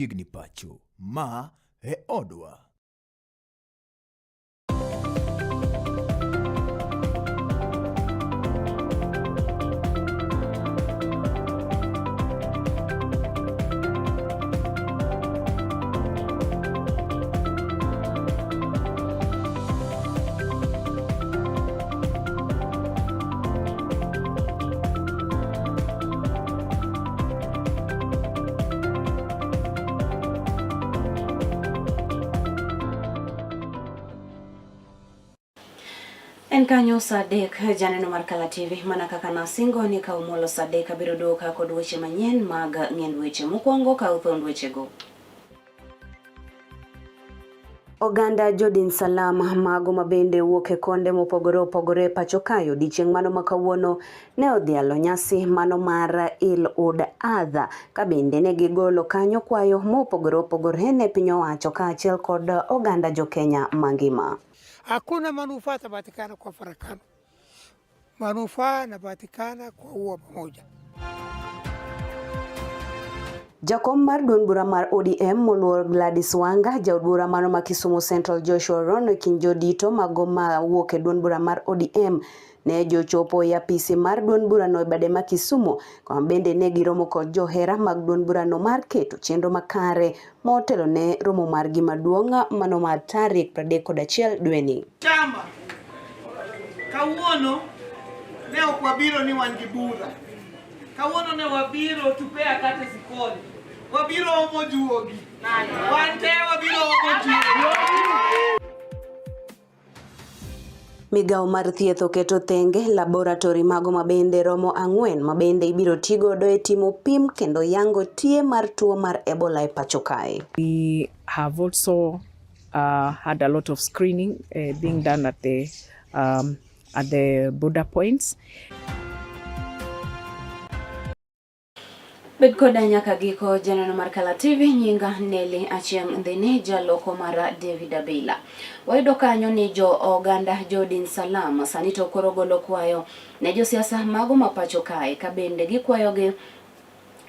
Igni pacho, ma e odwa. Enkanyo sadek janeno mar Kala TV mana kaka nasingo ni ka umulo sadek abiro doka kod weche manyien mag ng'end weche mokwongo ka uthond weche go. Oganda Jodin Salam mago mabende wuok e konde mopogore opogore pacho kayo odiechieng' mano ma kawuono ne odhialo nyasi mano mar Eid al-Adha ka bende ne gigolo kanyo kwayo mopogore opogore ne piny owacho kaachiel kod oganda jo Kenya mangima. Hakuna manufaa tapatikana kwa farakano. Manufaa napatikana kwa uwa pamoja. Jakom mar duond bura mar ODM moluor Gladys Wanga, jaod bura mano ma Kisumu Central Joshua Rono kinjo dito mago ma wuok e duond bura mar ODM ne jochopo e apisi mar duond bura no e bade ma Kisumu kama bende ne giromo kod johera mag duond bura no mar keto chenro makare motelo ne romo mar gi maduong' mano mar tarik 31 dweni. Chama kawuono ne ok wabiro ni wan gi bura. Kawuono ne wabiro tupea kate sikoni. Wabiro omo juogi. Wante wabiro omo juogi. Migao mar thieth oketo thenge laboratory mago mabende romo 4 mabende ibiro tigodo e timo pim kendo yango tie mar tuo mar Ebola e pacho kae. We have also had a lot of screening being done at the border points. Bed koda nyaka giko janeno mar Kala TV nyinga Nelly Achieng' Ndhine jaloko mar David Abila. Wayudo kanyo ni jo oganda Jodin Salam sani to koro golo kwayo ne josiasa mago mapacho kae ka bende gikwayogi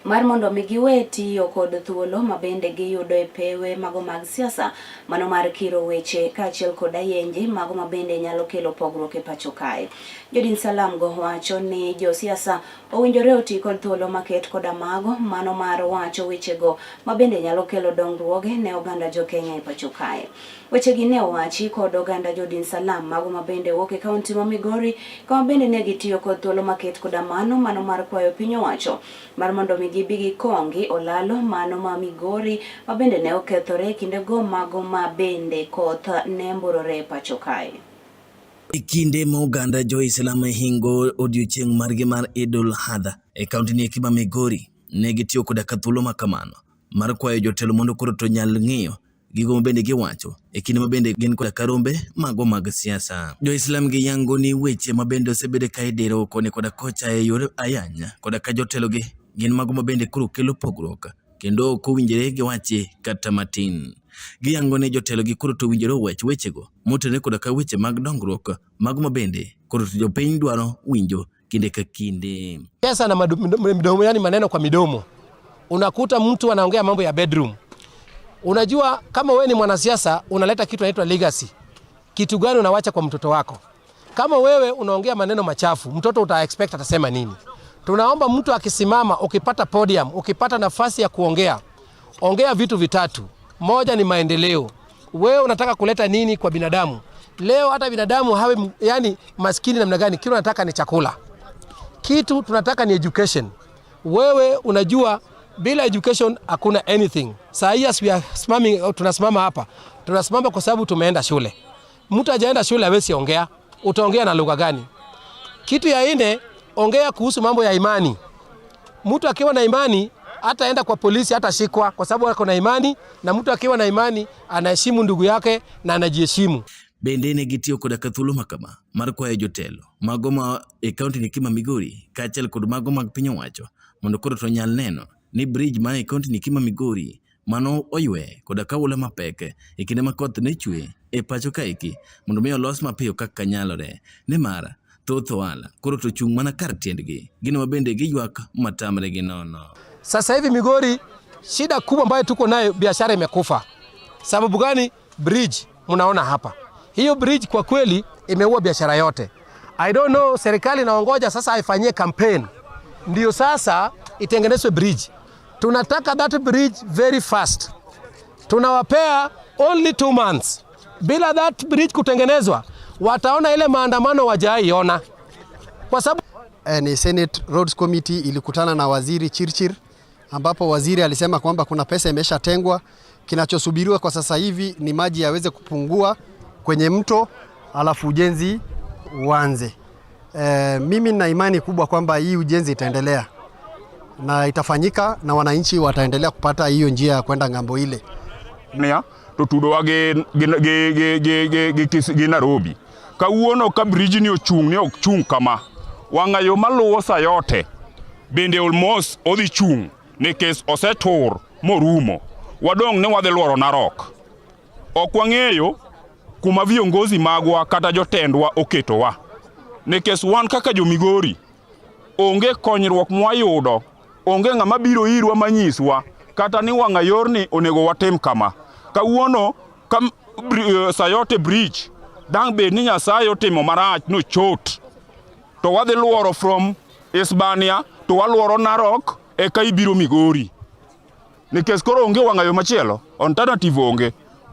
mar mondo mi giwe tiyo kod thuolo mabende giyudo e pewe mago mag siasa mano mar kiro weche kaachiel kod ayenje mago mabende nyalo kelo pogruok e pacho kae. Jodin Salam go wacho ni josiasa owinjore oti kod thuolo maket koda mago mano mar wacho wechego mabende nyalo kelo dongruoge ne oganda jo Kenya e pacho kae. Wechegi ne owachi kod oganda Jodin Salam mago mabende wuok e kaunti ma Migori kama bende ne gitiyo kod thuolo maket koda mano mar kwayo piny owacho mar mondo mi gibigi kongi olalo mano ma Migori mabende ne okethore kinde go mago mabende koth ne mburore e pacho kae. Ikinde ma oganda jo Islam hingo odiochieng' margi mar Eid al-Adha e kaunti ni Kiba Migori ne gitiyo koda ka thuolo makamano mar kwayo jotelo mondo koro to nyal ng'iyo gigo mabende giwacho e kinde mabende gin koda karombe mago mag siasa. Jo Islam gi yango ni weche mabende osebede ka idero kone koda kocha e yore ayanya koda ka jotelo gi gin mago mabende koro kelo pogruok kendo ok owinjore giwache kata matin. Giyango ne jotelo gi koro to winjore wach wechego motene koda ka weche mag dongruok mago mabende koro to jopiny dwaro winjo kinde ka kinde. Pesa na midomo, yani maneno kwa midomo. Unakuta mtu anaongea mambo ya bedroom. Unajua kama wewe ni mwanasiasa unaleta kitu inaitwa legacy. Kitu gani unawacha kwa mtoto wako? Kama wewe unaongea maneno machafu, mtoto uta expect atasema nini? Tunaomba mtu akisimama, ukipata podium, ukipata nafasi ya kuongea, ongea vitu vitatu. Moja ni maendeleo. Wewe unataka kuleta nini kwa binadamu? Leo hata binadamu hawe yani maskini namna gani, kile unataka ni chakula. Kitu tunataka ni education. Wewe unajua bila education hakuna anything. Saa hii we are tunasimama hapa. Tunasimama kwa sababu tumeenda shule. Mtu hajaenda shule hawezi ongea. Utaongea na lugha gani? Kitu ya nne, ongea kuhusu mambo ya imani. Mtu akiwa na imani hataenda kwa polisi hatashikwa kwa sababu ako na imani, na mtu akiwa na imani anaheshimu ndugu yake na anajiheshimu. Bende ne gitiyo koda ka thuolo makama mar kwayo jotelo mago ma e kaunti ni Kiba Migori kaachiel kod mago mag piny owacho mondo koro to nyal neno ni bridge ma e kaunti ni Kiba Migori mano oywe koda ka oula mapek e kinde ma koth ne chwe e pacho kaeki mondo mi olos mapiyo kaka nyalore nimar thoth ohala koro to chung' mana kar tiendgi gino mabende giywak matamre gi nono. Sasa hivi Migori shida kubwa ambayo tuko nayo, biashara imekufa. Sababu gani? Bridge mnaona hapa. Hiyo bridge kwa kweli imeua biashara yote. I don't know, serikali inaongoja sasa haifanyie campaign ndio sasa itengenezwe bridge. Tunataka that bridge very fast. Tunawapea only 2 months. Bila that bridge kutengenezwa, wataona ile maandamano wajaiona. Kwa sababu ni Senate Roads Committee ilikutana na waziri Chirchir, ambapo waziri alisema kwamba kuna pesa imeshatengwa. Kinachosubiriwa kwa sasa hivi ni maji yaweze kupungua kwenye mto, alafu ujenzi uanze. Mimi nina imani kubwa kwamba hii ujenzi itaendelea na itafanyika na wananchi wataendelea kupata hiyo njia ya kwenda ngambo ile. Nia to tudo ge Nairobi. Kawuono ka bridge ni ochung kama. Wangayo maluwo sayote. Bende almost odhi chung nikech osetur morumo. Wadong ne wadhi luoro Narok. Ok wang'eyo kuma viongozi magwa kata jotendwa oketowa. Nikech wan kaka jo Migori onge konyruok mwayudo, onge ng'ama biro irwa manyiswa kata ni wang'ayorni onego watim kama. Kawuono Sayote bridge dang bed ni Nyasaye otimo marach no chot. To wadhi luoro from Hispania to waluoro Narok eka ibiro Migori. Nikech koro onge wang'ayo machielo, alternative onge.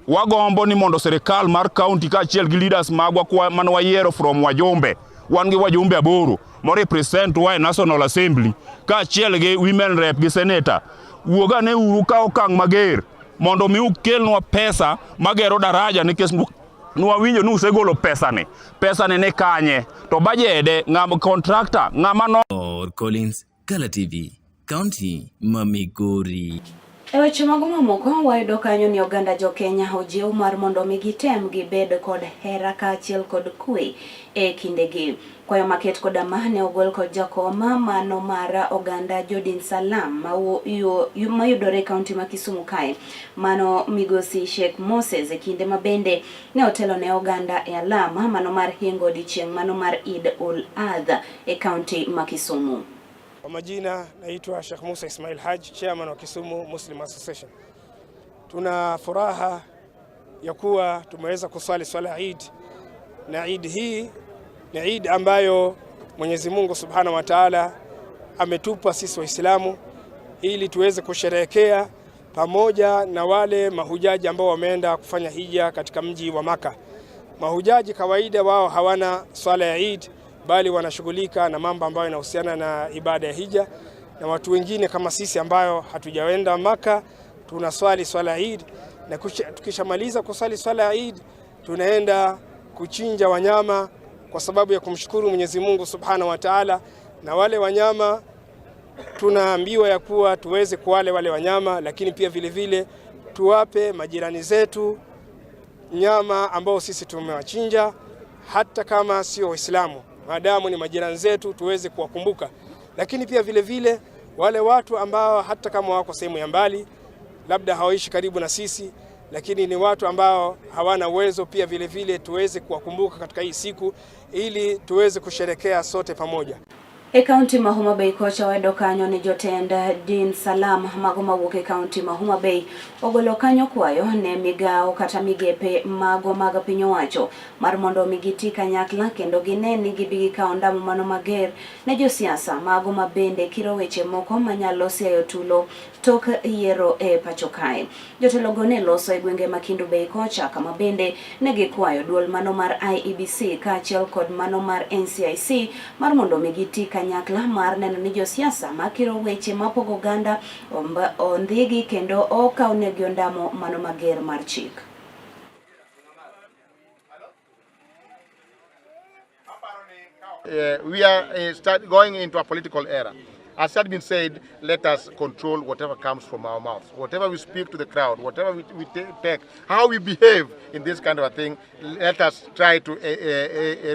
Wagombo ni mondo serikal mar county ka achiel gi leaders magwa man wayiero from Wajombe, wan gi Wajombe 8 mo represent wa National Assembly ka achiel gi women rep gi senator, wuoga ne uru ka okang' mager mondo mi ukelnwa pesa magero daraja. Nikech nwawinjo ni usegolo pesa ne kanye to bajede ng'am contractor ng'ama no. Collins, Kala TV, County ma Migori. Weche mag mamoko wayudo kanyo ni oganda jo Kenya ojiw mar mondo mi gitem gibed kod hera ka achiel kod kwe e kindegi. Kwayo maket kod amane ogol kod jakoma mano mar oganda Jodin Salam mayudore kaunti ma Kisumu kae, mano migosi Sheikh Moses e kinde mabende ne otelo ne oganda e alama mano mar hingo odichieng' mano mar Eid ul-Adha e kaunti ma Kisumu. Kwa majina naitwa Sheikh Musa Ismail Haji, chairman wa Kisumu Muslim Association. Tuna furaha ya kuwa tumeweza kuswali swala Eid, na Eid hii ni Eid ambayo Mwenyezi Mungu Subhanahu wa Ta'ala ametupa sisi Waislamu ili tuweze kusherehekea pamoja na wale mahujaji ambao wameenda kufanya hija katika mji wa Maka. Mahujaji kawaida wao hawana swala ya Eid, bali wanashughulika na mambo ambayo yanahusiana na ibada ya hija, na watu wengine kama sisi ambayo hatujaenda Maka tunaswali swala Eid, na tukishamaliza kuswali swala Eid tunaenda kuchinja wanyama kwa sababu ya kumshukuru Mwenyezi Mungu Subhanahu wa Ta'ala. Na wale wanyama tunaambiwa ya kuwa tuweze kuwale wale wanyama, lakini pia vile vile tuwape majirani zetu nyama ambao sisi tumewachinja, hata kama sio Waislamu, maadamu ni majirani zetu tuweze kuwakumbuka. Lakini pia vile vile wale watu ambao hata kama wako sehemu ya mbali, labda hawaishi karibu na sisi, lakini ni watu ambao hawana uwezo, pia vile vile tuweze kuwakumbuka katika hii siku ili tuweze kusherekea sote pamoja. E kaunti ma Homa Bay kocha wedo kanyo ni jotenda Din Salam mago mawuok e kaunti ma Homa Bay ogolo kanyo kwayo ne migao kata migepe mago mag piny owacho mar mondo migiti kanyakla kendo gine ni gibigi ka ondamo mano mager ne josiasa mago mabende kiro weche moko manyalo siayo tulo tok yiero e pacho kae. Jotelo go ne loso e gwenge ma Kendu Bay kocha kama bende ne gikwayo duol mano mar IEBC ka achiel kod mano mar NCIC mar mondo migiti kanyakla mar neno ni josiasa makiro weche mapogo oganda ondhigi kendo okawnegi ondamo mano mager mar chik. We are going into a political era. As had been said, let us control whatever comes from our mouths. Whatever we speak to the crowd, whatever we take, how we behave in this kind of a thing, let us try to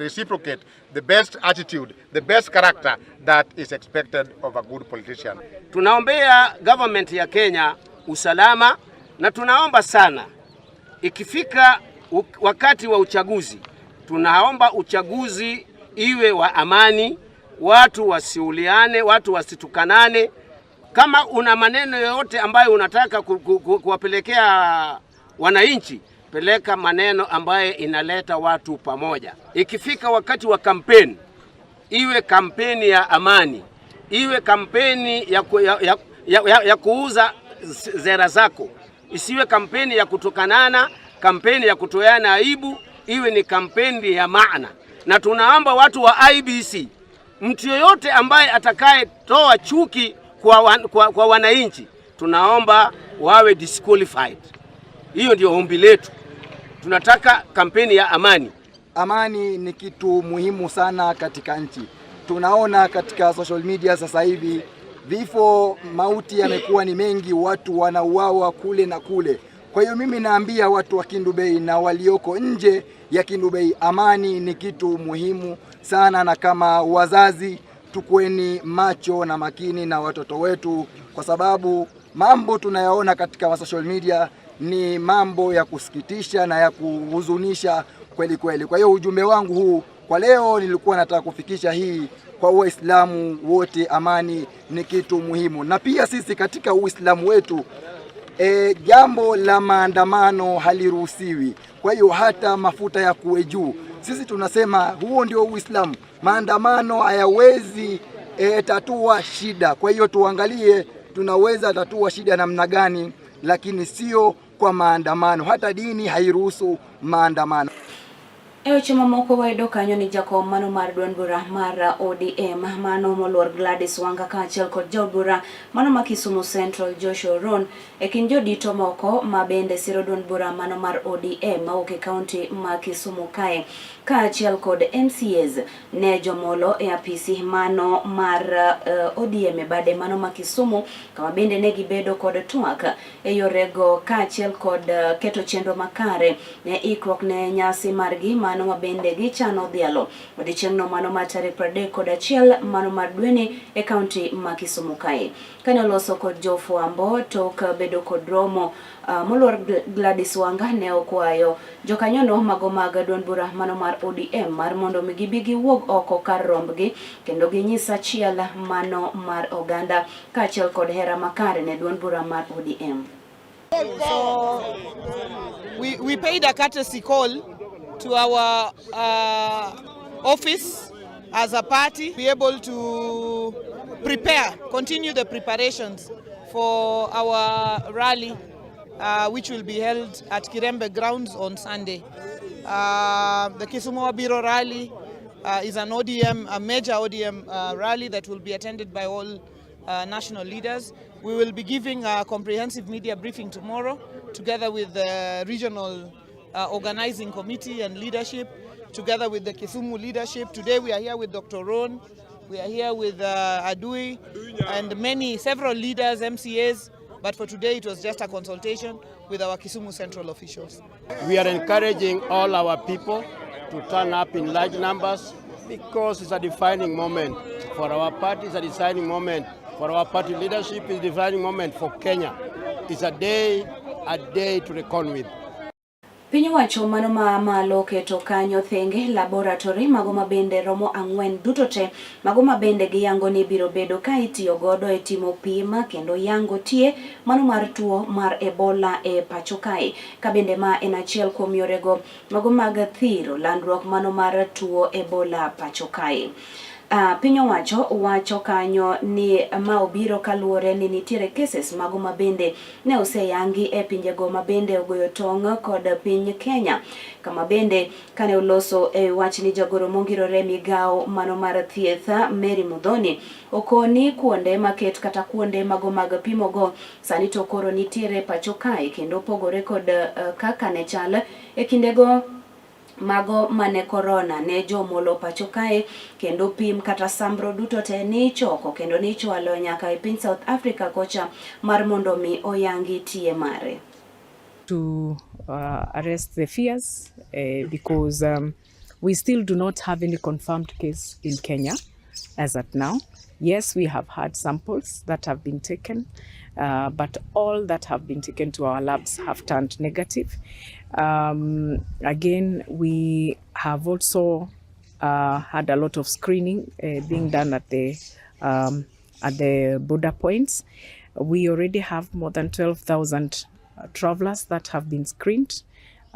reciprocate the best attitude, the best character that is expected of a good politician. Tunaombea government ya Kenya usalama, na tunaomba sana ikifika wakati wa uchaguzi, tunaomba uchaguzi iwe wa amani, watu wasiuliane, watu wasitukanane, Kama una maneno yoyote ambayo unataka kuwapelekea wananchi, peleka maneno ambayo inaleta watu pamoja. Ikifika wakati wa kampeni, iwe kampeni ya amani, iwe kampeni ya kuuza zera zako, isiwe kampeni ya kutokanana, kampeni ya kutoana aibu, iwe ni kampeni ya maana. Na tunaomba watu wa IBC, mtu yoyote ambaye atakaye toa chuki kwa wananchi, tunaomba wawe disqualified. Hiyo ndio ombi letu. Tunataka kampeni ya amani. Amani ni kitu muhimu sana katika nchi. Tunaona katika social media sasa hivi vifo, mauti yamekuwa ni mengi, watu wanauawa kule na kule. Kwa hiyo mimi naambia watu wa Kendu Bay na walioko nje ya Kendu Bay, amani ni kitu muhimu sana, na kama wazazi tukweni macho na makini na watoto wetu, kwa sababu mambo tunayaona katika social media ni mambo ya kusikitisha na ya kuhuzunisha kweli kweli. Kwa hiyo ujumbe wangu huu kwa leo nilikuwa nataka kufikisha hii kwa Waislamu wote, amani ni kitu muhimu. Na pia sisi katika Uislamu wetu jambo la maandamano haliruhusiwi. Kwa hiyo hata mafuta ya kuwe juu, sisi tunasema huo ndio Uislamu. Maandamano hayawezi tatua shida. Kwa hiyo tuangalie tunaweza tatua shida namna gani, lakini sio kwa maandamano. Hata dini hairuhusu maandamano. Ewe chama moko waido kanyo ni Jacob mano mar duond bura mar ODM mano moluor Gladys Wanga kaachiel kod jaod bura mano ma Kisumu Central Joshua Ron ekin jodito moko ma bende siro duond bura mano mar ODM ma oke kaunti ma Kisumu kae kaachiel kod MCAs ne jomolo e apisi mano mar ODM e bade mano ma Kisumu, kama bende ne gibedo kod twak e yorego kaachiel kod keto chenro makare ne ikruok ne nyasi margi mano mabende gichano dhialo odiochieng'no mano mar tarik 31 mano mar dweni e kaunti ma Kisumu kae. Kane oloso kod jofwambo tok bedo kod romo, moluor Gladys Wanga ne okwayo jokanyono mago mag duond bura mano mar ODM mar mondo migibi giwuog oko kar rombgi kendo ginyisa achiel mano mar oganda kaachiel kod hera makare ne duond bura mar ODM. So we paid a courtesy call to our office as a party, be able to continue the preparations for our rally, which will be held at Kirembe grounds on Sunday. The Kisumu Wabiro rally is an ODM, a major ODM rally that will be attended by all national leaders. We will be giving a comprehensive media briefing tomorrow, together with the regional organizing committee and leadership, together with the Kisumu leadership. Today we are here with Dr. Ron, we are here with Adui and several leaders, MCAs, but for today it was just a consultation with our Kisumu Central officials. We are encouraging all our people to turn up in large numbers because it's a defining moment for our party, it's a defining moment for our party leadership, it's a defining moment for Kenya. It's a day to reckon with. Piny wacho mano ma malo keto kanyo thenge laboratory mago mabende romo 4 duto te mago mabende giyango ni biro bedo ka itiyo godo e timo pima kendo yango tie mano mar tuo mar Ebola e pacho kae, ka bende ma en achiel kuom yorego mago mag thiro landruok mano mar tuo Ebola pacho kae. Piny wacho kanyo ni ma obiro kaluore ni nitiere cases mago mabende ne oseyangi e pinjego mabende ogoyo tong' kod piny Kenya, kama bende kane oloso e wach ni jagoro mongirore migao mano mar thieth Mary Mudhoni okoni kuonde maket kata kuonde mago mag pimogo sani to koro nitiere pacho kae kendo pogore kod kaka ne chal e kindego mago mane corona ne jomolo pacho kae, kendo pim kata sambro duto te ni choko kendo ni chwalo nyaka e piny South Africa kocha mar mondo mi oyangi tie mare. To arrest the fears because we still do not have any confirmed case in Kenya as at now. Yes, we have had samples that have been taken, but all that have been taken to our labs have turned negative. Again, we have also had a lot of screening being done at the at the border points. We already have more than 12,000 travelers that have been screened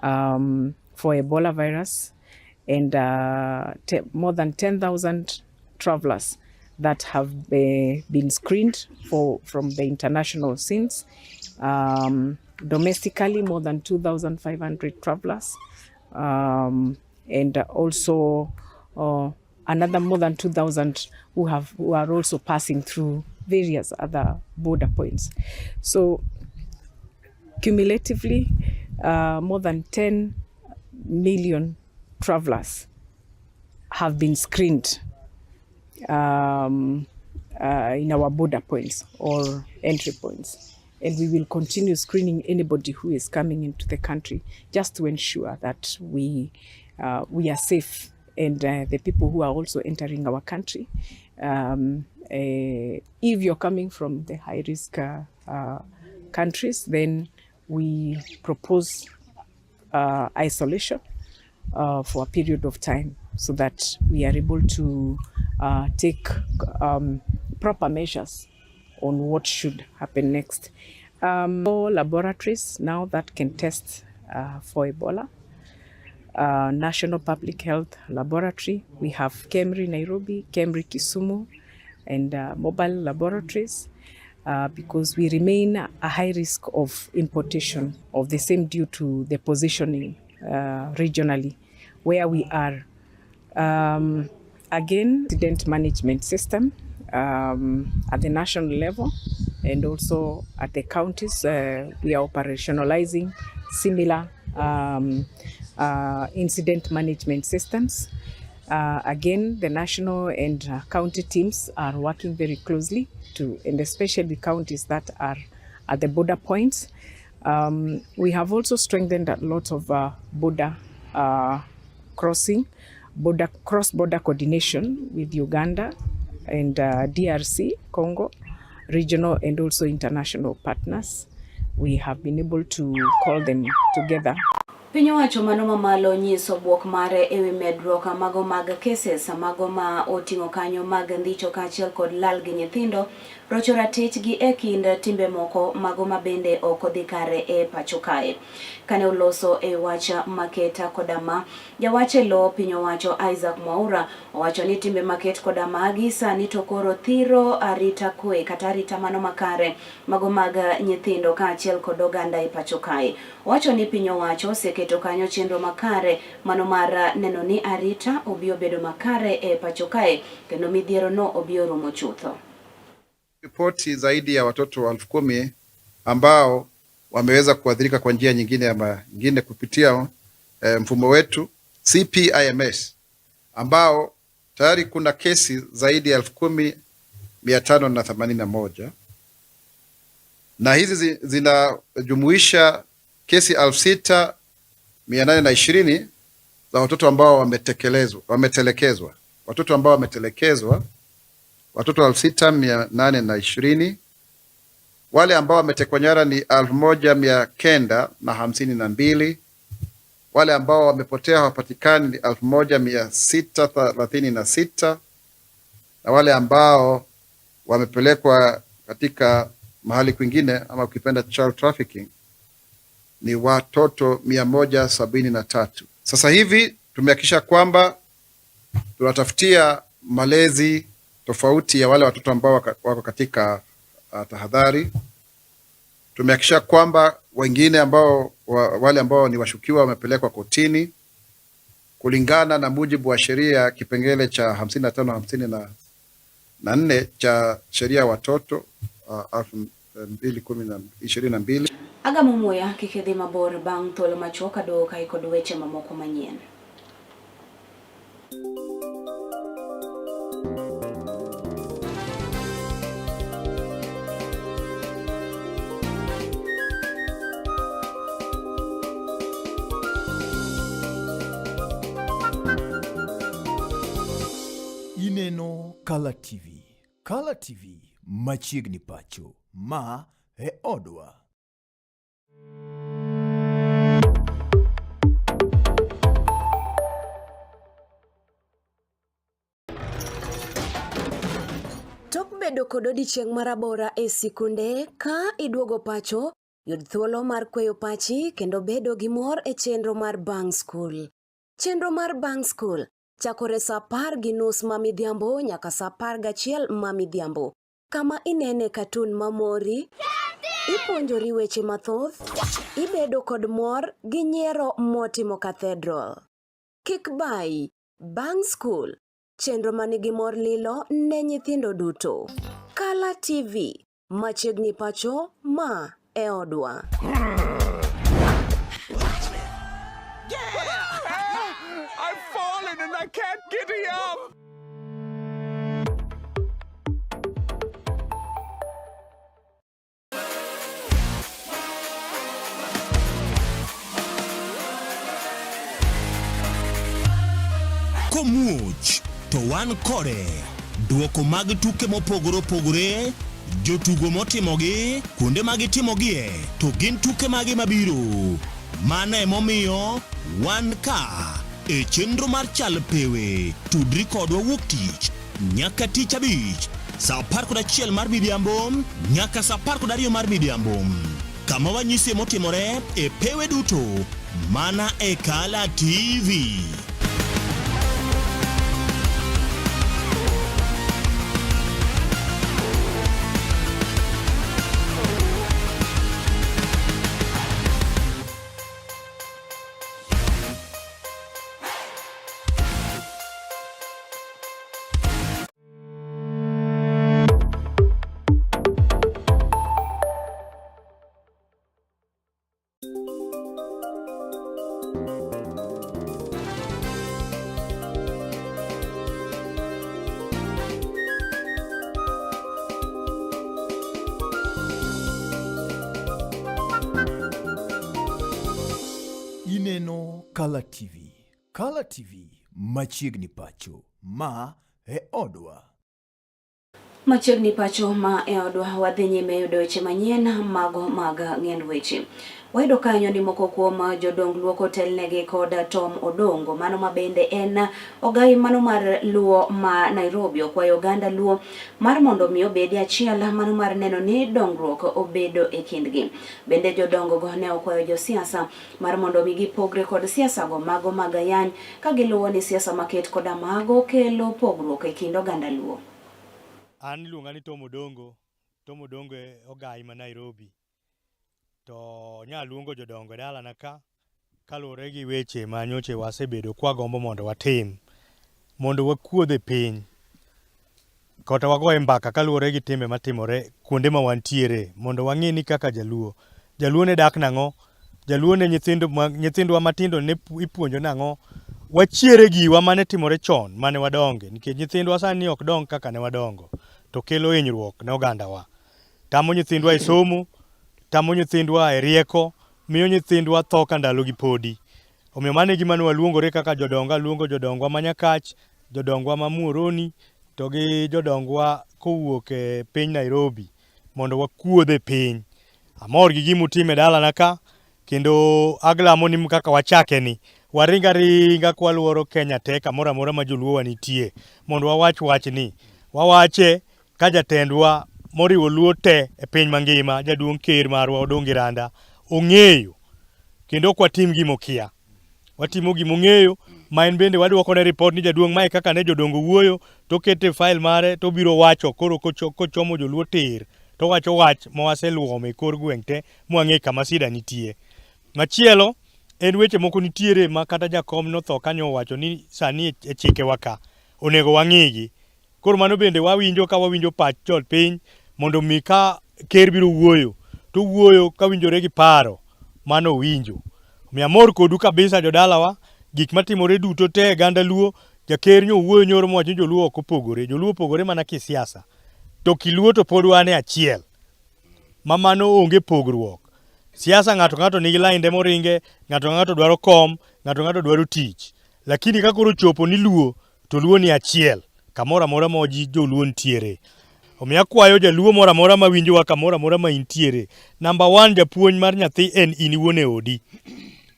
for Ebola virus, and more than 10,000 travelers that have been screened from the international scenes. Domestically, more than 2,500 travelers, and also another more than 2,000 who are also passing through various other border points. So cumulatively, more than 10 million travelers have been screened in our border points or entry points. And we will continue screening anybody who is coming into the country just to ensure that we are safe, and the people who are also entering our country. If you're coming from the high-risk countries, then we propose isolation for a period of time so that we are able to take proper measures on what should happen next. All laboratories now that can test for Ebola. National Public Health Laboratory. We have KEMRI Nairobi, KEMRI Kisumu, and mobile laboratories because we remain a high risk of importation of the same due to the positioning regionally where we are. Again, incident management system at the national level and also at the counties, we are operationalizing similar incident management systems. Again, the national and county teams are working very closely and especially counties that are at the border points. We have also strengthened a lot of border cross-border coordination with Uganda and DRC, Congo, regional and also international partners. We have been able to call them together. Piny owacho mano mamalo nyiso buok mare ewi medruok mago mag cases mago ma oting'o kanyo mag ndhicho kaachiel kod lal gi nyithindo, rocho ratich gi e kind timbe moko mago ma bende ok odhi kare e pacho kae. Kane uloso e wacha maketa kodama, jawache lo piny owacho Isaac Mwaura owacho ni timbe maket kodama gi sani to koro thiro arita kwe kata arita mano makare mago mag nyithindo kaachiel kod oganda e pacho kae. Owacho ni piny owacho oseketo kanyo chenro makare mano mar neno ni arita obio bedo makare e pacho kae kendo midhiero no obio rumo chutho. Ripoti zaidi ya watoto 10,000 ambao wameweza kuathirika kwa njia nyingine ama nyingine kupitia mfumo wetu CPIMS, ambao tayari kuna kesi zaidi ya 10,581 na hizi zinajumuisha kesi 6,820 za watoto ambao wametelekezwa. Watoto ambao wametelekezwa watoto 6,820. Wale ambao wametekwa nyara ni 1,952. Wale ambao wamepotea hawapatikani ni 1,636, na wale ambao wamepelekwa katika mahali kwingine ama ukipenda child trafficking ni watoto 173. Sasa hivi tumehakikisha kwamba tunatafutia malezi tofauti ya wale watoto ambao wako katika tahadhari. Tumehakikisha kwamba wengine ambao wale ambao ni washukiwa wamepelekwa kotini kulingana na mujibu wa sheria kipengele cha 55-54 cha sheria ya watoto 2022. Aga mumuya kikidhi mabor bang' thuolo machuok adoka kod weche mamoko manyien. Ineno Color TV. Color TV machiegni pacho ma e odwa. Tok bedo kod odiochieng' marabora e sikunde ka iduogo pacho, yud thuolo mar kweyo pachi kendo bedo gi mor e chenro mar Bang School. Chenro mar Bang School chakore saa 10:30 mamidhiambo nyaka saa 11 mamidhiambo. Kama inene katun mamori, ipuonjori weche mathoth, ibedo kod mor gi nyiero motimo Cathedral. Kik bai, Bang School, chenro manigi mor lilo ne nyithindo duto. Kala TV, machiegni pacho ma e odwa. I've fallen and I can't get up. Komuch to wan kore duoko mag tuke mopogore opogore, jotugo motimogi, kuonde magitimogie, to gin tuke magi mabiro. Mano emomiyo wan ka e chenro mar chal pewe, tudri kodwa wuok tich nyaka tich abich saa 11 mar midhiambo nyaka saa 12 mar midhiambo. Kama wanyisi motimore e pewe duto mana e Kala TV. Ineno Kala TV. Kala TV machiegni pacho ma e odwa. Machiegni pacho ma e odwa wadhi nyime yudo weche manyien mago mag ng'end weche. Wayudo kanyo ni moko kuom jodong luoko telnegi kod Tom Odongo, mano mabende en ogai mano mar Luo ma Nairobi, okwayo oganda Luo mar mondo mi obedi achiel, mano mar neno ni dongruok obedo e kindgi. Bende jodongo go ne okwayo josiasa mar mondo mi gipogre kod siasa go mago mag ayany, ka giluwo ni siasa maket koda mago kelo pogruok e kind oganda Luo. An iluonga ni Tom Odongo. Tom Odongo e ogai ma Nairobi. To nyaluongo jodongo dalana ka kaluwore gi weche ma nyoche wasebedo kwa gombo mondo watim, mondo wakuodhe piny kata wagoye mbaka kaluwore gi timbe matimore kuonde ma wantiere, mondo wang'e ni kaka Jaluo ne dak nang'o, Jaluo ne nyithindwa matindo ne ipuonjo nang'o, wachiere giwa mane timore chon mane wadonge, nikech nyithindwa sani ok dong kaka ne wadongo, to kelo hinyruok ne ogandawa. Tamo nyithindwa e somo, tamo nyithindwa e rieko, miyo nyithindwa tho ka ndalogi podi. Omiyo mano e gima waluongore kaka jodongo, luongo jodongwa ma Nyakach, jodongwa ma Muhoroni, to gi jodongwa kowuok e piny Nairobi, mondo wakuodhe piny. Amor gi gima utime dalana ka, kendo aglamo ni kaka wachake ni, waringa ringa kwa luoro Kenya te kamoro amora ma joluo wanitie, mondo wawach wachni. Wawache ka jatendwa moriwo Luo te e piny mangima, jaduong' ker marwa Odongo Iranda, ong'eyo kendo ok watim gimokia. Watimo gimong'eyo, ma en bende waduoko ne report ni jaduong' mae kaka ne jodongo wuoyo, to kete file mare to biro wacho koro kochomo joluo tir, to wacho wach ma waseluwo me kor gweng' te mwang'e kama sida nitie. Machielo en weche moko nitiere ma kata jakom notho kanyo wacho ni sani e chike waka onego wang'igi. Koro mano bende wawinjo ka wawinjo pach jol piny, mondo mi ka ker biro wuoyo, to wuoyo ka winjore gi paro mano winjo. Mi amor kodu kabisa jodalawa, gik matimore duto te ganda Luo, jaker nyo wuoyo nyoro mwacho joluo ok opogore, joluo opogore mana kisiasa. To kiluo to pod wane achiel. Mamano onge pogruok. Siasa ng'ato nigi lainde moringe, ng'ato dwaro kom, ng'ato dwaro tich. Lakini ka koro chopo ni Luo, to Luo ni achiel. Kamoro amora ma joluo ntiere. Omiyo akwayo jaluo moro amora ma winjowa kamoro amora ma intiere. Number 1, japuonj mar nyathi en in iwuon e odi.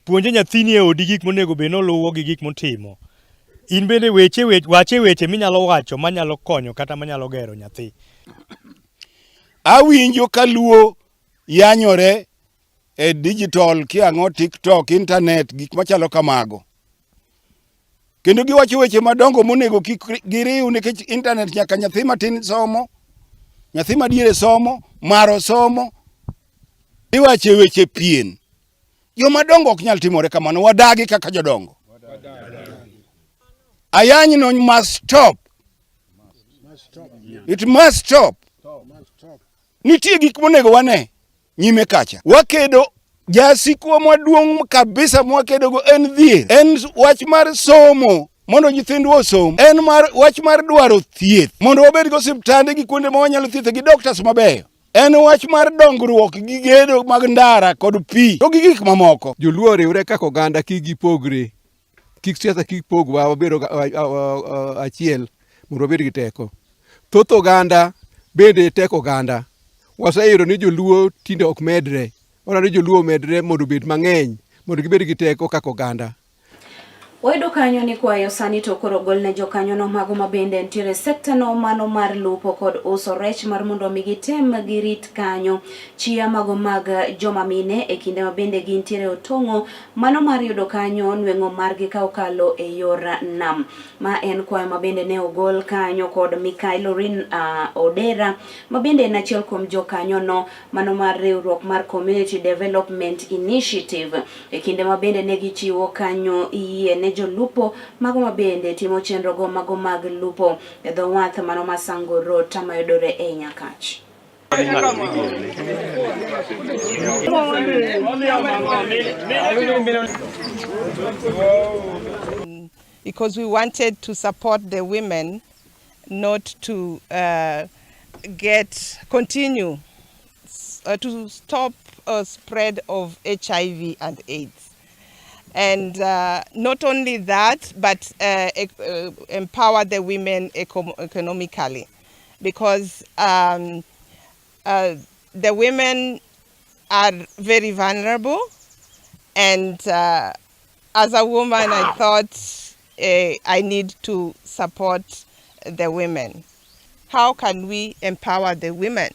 Puonje nyathini e odi gik monego bed noluwo gi gik motimo. in bende wache weche minyalo wacho manyalo konyo kata manyalo gero nyathi. Awinjo kaluo yanyore e digital kiang'o TikTok, internet, gik machalo kamago. Kendo giwacho weche madongo monego kik giriw nikech internet nyaka nyathi matin somo, nyathi madiere somo, maro somo. Iwache weche pien. Joma dongo ok nyal timore kamano, wadagi kaka jodongo. Ayany no must stop. It must stop. Nitie gik monego wane nyime kacha. Wakedo jasikwa maduong' kabisa mwakedo go en dhier. En wach mar somo mondo nyithindwa osom. En wach mar dwaro thieth mondo wabed go osiptande gi kuonde ma wanyalo thieth gi doctors mabeyo. En wach mar dongruok gi gedo mag ndara kod pi to gi gik mamoko. Joluo riwre kaka oganda kik gipogre. Kik siasa kik pogwa wabedo achiel mondo wabed gi teko. Thoth oganda bende teko oganda. Waseyudo ni joluo tinde ok medre. Ora ni joluo medre mondo obed mang'eny mondo gibed gi teko kaka oganda. Wayudo kanyo ni kwayo sani to koro gol ne jokanyo no mago mabende ntiere sekta no mano mar lupo kod uso rech mar mondo omigi tem girit kanyo chia mago mag joma mine e kinde mabende gintiere otongo mano mar yudo kanyo nweng'o margi ka okalo e yor nam. Ma en kwayo mabende ne ogol kanyo kod Mikael Orin Odera mabende en achiel kuom jokanyo no mano mar riwruok mar Community Development Initiative e kinde mabende ne gichiwo kanyo yie jolupo mago mabende timo chenro go mago mag lupo e dho wath mano masango road tamayudore e Nyakach. Because we wanted to support the women not to continue to stop a spread of HIV and AIDS. And not only that, but empower the women economically, because the women are very vulnerable, and as a woman I thought I need to support the women. How can we empower the women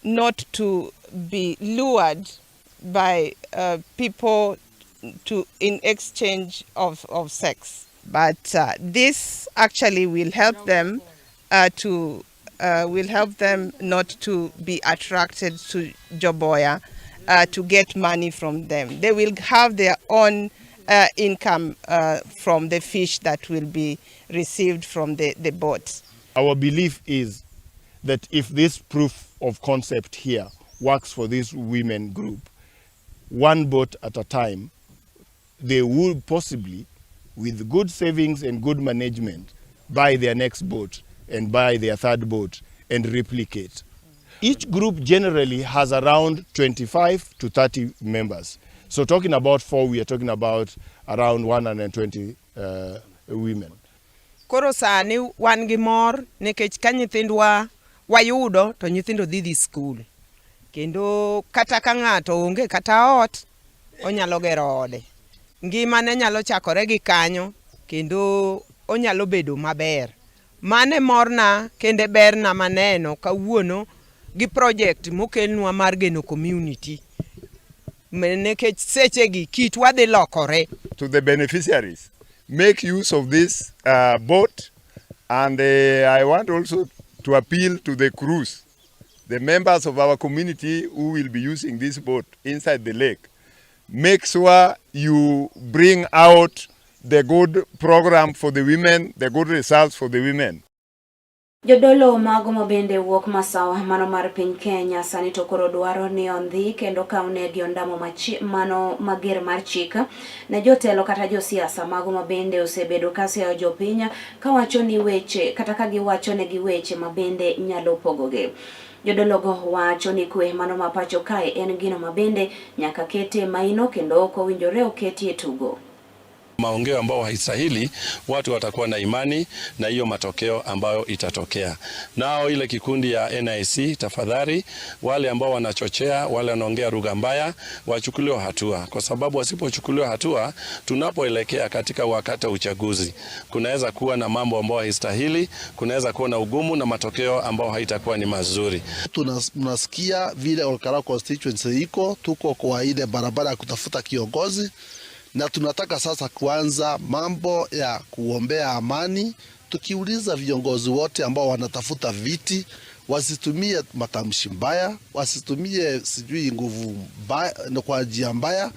not to be lured by people in exchange of sex? But this actually will help them not to be attracted to Joboya to get money from them. They will have their own income from the fish that will be received from the boat. Our belief is that if this proof of concept here works for this women group, one boat at a time, they would possibly, with good savings and good management, buy their next boat and buy their third boat and replicate. Each group generally has around 25 to 30 members. So talking about 4, we are talking about around 120 women. Koro sani wan gi mor nikech ka nyithindwa wayudo to nyithindo dhi school. Kendo kata ka ng'ato onge kata ot onyalo gero ode. Ngimane nyalo chakore gi kanyo kendo onyalo bedo maber. Mane morna kende berna maneno kawuono gi project mokelnwa mar geno community. Nekech sechegi kitwa dhi lokore. To the beneficiaries, make use of this boat, and I want also to appeal to the crews, the members of our community who will be using this boat inside the lake. Make sure you bring out the good program for the women, the good results for the women. Jodolo mago mabende wuok masawa mano mar piny Kenya sani to koro dwaro ni ondhi kendo kawnegi ondamo mano mager mar chika ne jotelo kata josiasa mago mabende osebedo kaseo jopinya kawacho ni weche kata ka giwacho ne gi weche mabende nyalo pogoge. Jodologo wacho ni kwe mano mapacho kae en gino mabende nyaka kete maino kendo ok owinjore oketi e tugo. Maongeo ambao haistahili, watu watakuwa na imani na hiyo matokeo ambayo itatokea. Nao ile kikundi ya NIC, tafadhali wale ambao wanachochea, wale wanaongea lugha mbaya, wachukuliwe hatua, kwa sababu wasipochukuliwa hatua, tunapoelekea katika wakati wa uchaguzi, kunaweza kuwa na mambo ambayo haistahili, kunaweza kuwa na ugumu na matokeo ambayo haitakuwa ni mazuri. Tunasikia vile Olkalau constituency iko, tuko kwa ile barabara ya kutafuta kiongozi, na tunataka sasa kuanza mambo ya kuombea amani, tukiuliza viongozi wote ambao wanatafuta viti wasitumie matamshi mbaya, wasitumie sijui nguvu mbaya kwa njia mbaya,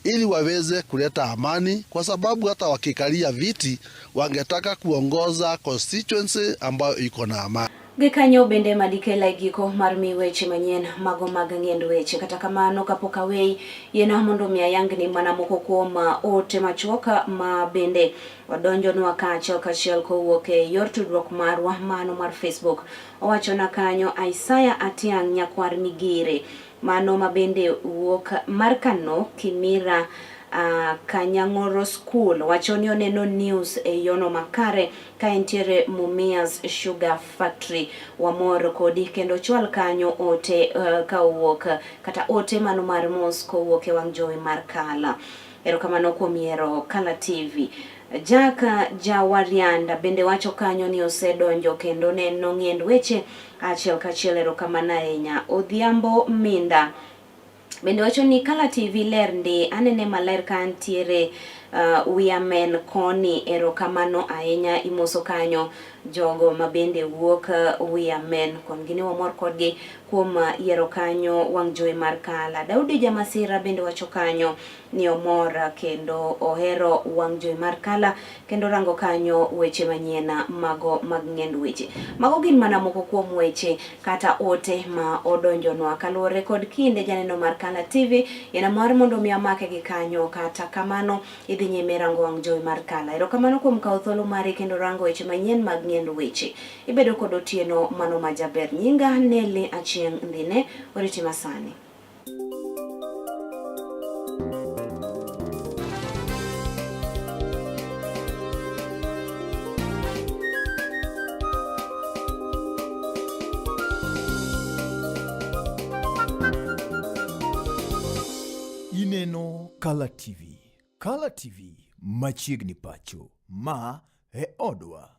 ili waweze kuleta amani, kwa sababu hata wakikalia viti wangetaka kuongoza constituency ambayo iko na amani. Gikanyo bende madikela igiko marmi weche manyien mago mag ng'endo weche kata kamano kapok awei yena mondo mi ayangni mana moko kuom ote machuoka ma bende wadonjonwa kachiel kowuok e yor tudruok marwa mano mar Facebook. Owacho na kanyo Isaiah Atiang' nyakwar Migire mano ma bende wuok mar Kano Kimira Kanyang'oro School wacho ni oneno news e yono makare ka entiere Mumias Sugar Factory wamor kodi kendo chwal kanyo ote ka wuok kata ote mano mar mos kowuok e wang' jowi mar Kala. Erokamano kuom yiero Kala TV. Jack Jawarianda bende wacho kanyo ni osedonjo kendo neno ng'end weche achiel kachiel. Erokamano ahinya. Odhiambo Minda bende wacho ni Kala TV ler ndi anene maler ka antiere wiamen koni. Erokamano ahinya imoso kanyo jogo mabende wuok wiamen kon gini wamor kodgi kuom yiero kanyo wang' jowi mar Kala. Daudi Jamasira bende wacho kanyo ni omor kendo ohero wang' jowi mar Kala kendo rango kanyo weche manyiena mago mag ng'end weche. Mago gin mana moko kuom weche kata ote ma odonjonwa kaluwore kod kinde janeno mar Kala TV yena mar mondo mi amake gi kanyo kata kamano idhi nyime rango wang' jowi mar Kala. Erokamano kuom kawo thuolo mari kendo rango weche manyien mag ng'end weche. Ibedo kod otieno mano majaber. Nyinga Nelly Achieng' Ndine, oriti masani. Ineno Kala TV. Kala TV machiegni pacho ma e odwa.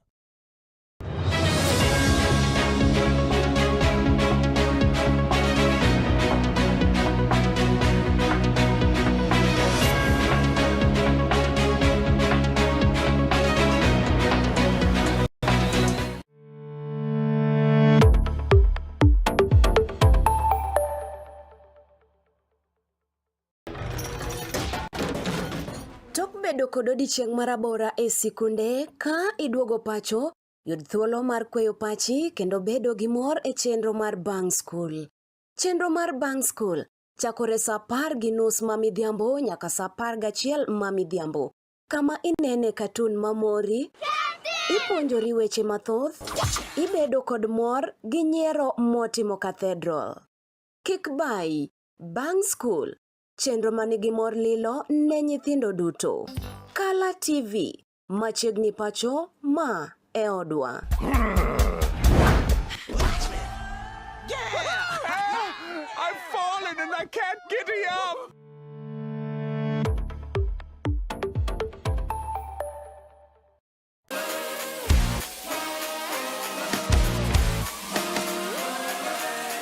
Bedo kod odiochieng' marabora e sikunde ka iduogo pacho, yud thuolo mar kweyo pachi kendo bedo gi mor e chenro mar Bang School. Chenro mar Bang School chakore sa 10:30 ma midhiambo nyaka sa 11 ma midhiambo. Kama inene katun mamori, ipuonjori weche mathoth, ibedo kod mor gi nyiero motimo Cathedral. Kik bai, Bang School, chenro manigi mor lilo ne nyithindo duto. Kala TV, machiegni pacho ma e odwa. I've fallen and I can't get up.